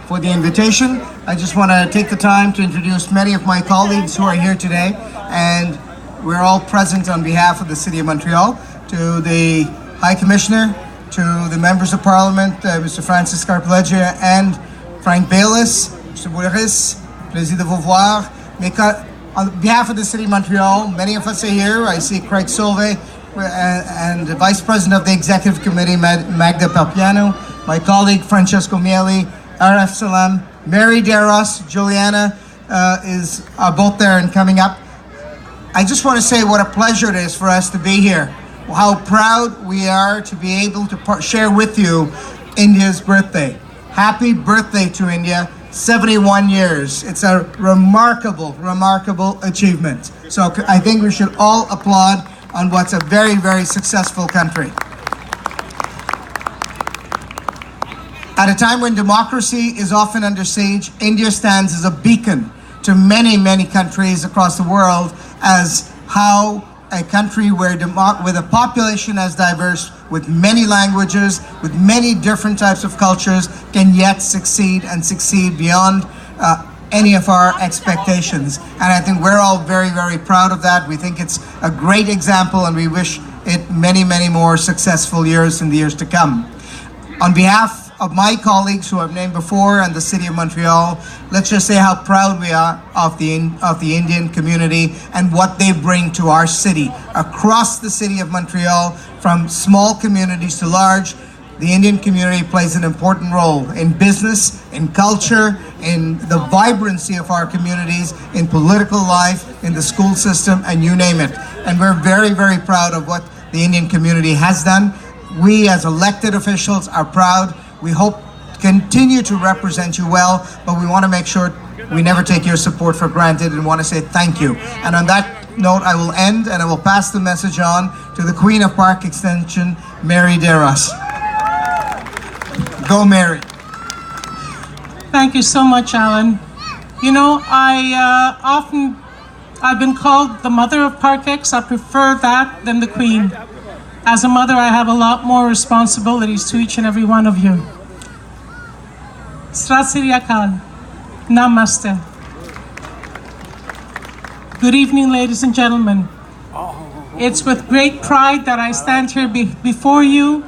for the invitation. I just want to take the time to introduce many of my colleagues who are here today, and we're all present on behalf of the City of Montreal. To the High Commissioner, to the Members of Parliament, Mr. Francis Carpelleggia and Frank Baylis, Mr. Boulris, plaisir de vous voir. On behalf of the City of Montreal, many of us are here. I see Craig Sauvé and the Vice President of the Executive Committee, Magda Papiano, my colleague Francesco Miele, Aref Salam, Mary Deros, Juliana are both there and coming up. I just want to say what a pleasure it is for us to be here. How proud we are to be able to share with you India's birthday. Happy birthday to India, 71 years. It's a remarkable, remarkable achievement. So I think we should all applaud on what's a very, very successful country. At a time when democracy is often under siege, India stands as a beacon to many, many countries across the world as how a country with a population as diverse, with many languages, with many different types of cultures, can yet succeed and succeed beyond any of our expectations. And I think we're all very, very proud of that. We think it's a great example, and we wish it many, many more successful years in the years to come. On behalf of my colleagues who I've named before and the City of Montreal, let's just say how proud we are of the Indian community and what they bring to our city. Across the City of Montreal, from small communities to large, the Indian community plays an important role in business, in culture, in the vibrancy of our communities, in political life, in the school system, and you name it. And we're very, very proud of what the Indian community has done. We as elected officials are proud. We hope to continue to represent you well, but we want to make sure we never take your support for granted and want to say thank you. And on that note, I will end and I will pass the message on to the Queen of Park Extension, Mary Deros. Go, Mary. Thank you so much, Alan. You know, I've been called the mother of Parc-Ex. I prefer that than the Queen. As a mother, I have a lot more responsibilities to each and every one of you. Sat Sri Akal. Namaste. Good evening, ladies and gentlemen. It's with great pride that I stand here before you.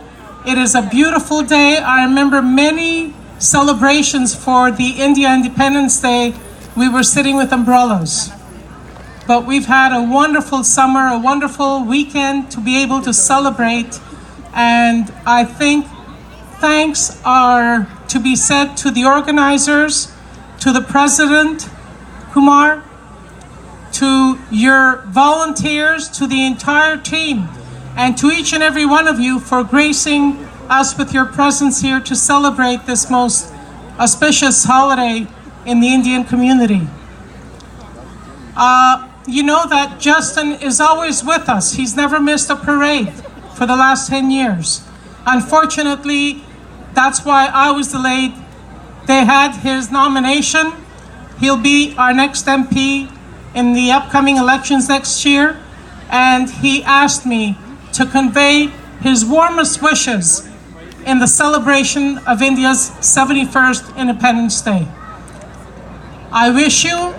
It is a beautiful day. I remember many celebrations for the India Independence Day. We were sitting with umbrellas. But we've had a wonderful summer, a wonderful weekend to be able to celebrate. And I think thanks are to be said to the organizers, to the President, Kumar, to your volunteers, to the entire team, and to each and every one of you for gracing us with your presence here to celebrate this most auspicious holiday in the Indian community. You know that Justin is always with us. He's never missed a parade for the last 10 years. Unfortunately, that's why I was delayed. They had his nomination. He'll be our next MP in the upcoming elections next year. And he asked me to convey his warmest wishes in the celebration of India's 71st Independence Day. I wish you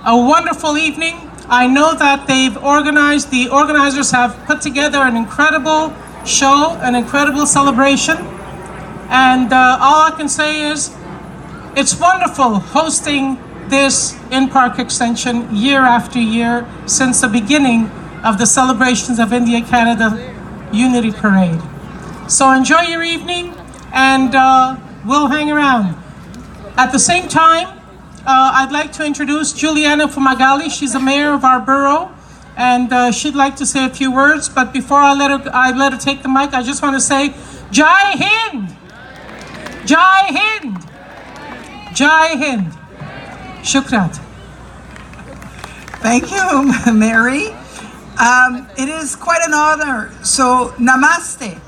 a wonderful evening. I know that the organizers have put together an incredible show, an incredible celebration. And all I can say is, it's wonderful hosting this in Park Extension year after year since the beginning of the celebrations of India-Canada Unity Parade. So enjoy your evening and we'll hang around. At the same time, I'd like to introduce Juliana Fumagalli. She's the mayor of our borough, and she'd like to say a few words. But before I let her take the mic, I just want to say, Jai Hind! Jai Hind! Jai Hind! Shukrat. Thank you, Mary. It is quite an honor. So, namaste.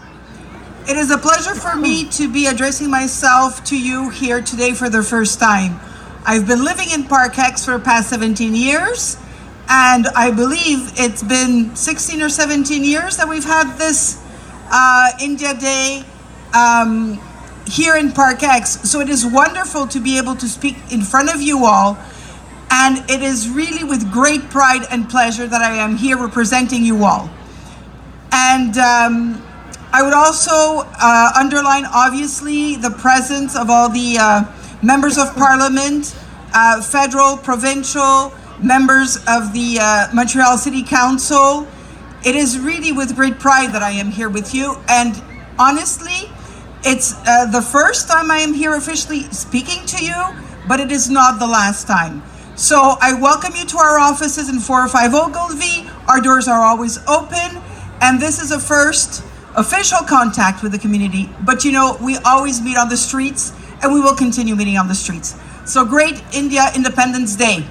It is a pleasure for me to be addressing myself to you here today for the first time. I've been living in Parc-Ex for the past 17 years, and I believe it's been 16 or 17 years that we've had this India Day here in Parc-Ex. So it is wonderful to be able to speak in front of you all. And it is really with great pride and pleasure that I am here representing you all. And I would also underline, obviously, the presence of all the members of parliament, federal, provincial, members of the Montreal City Council. It is really with great pride that I am here with you. And honestly, it's the first time I am here officially speaking to you, but it is not the last time. So I welcome you to our offices in 405 Ogilvie. Our doors are always open, and this is a first official contact with the community. But you know, we always meet on the streets, and we will continue meeting on the streets. So great India Independence Day.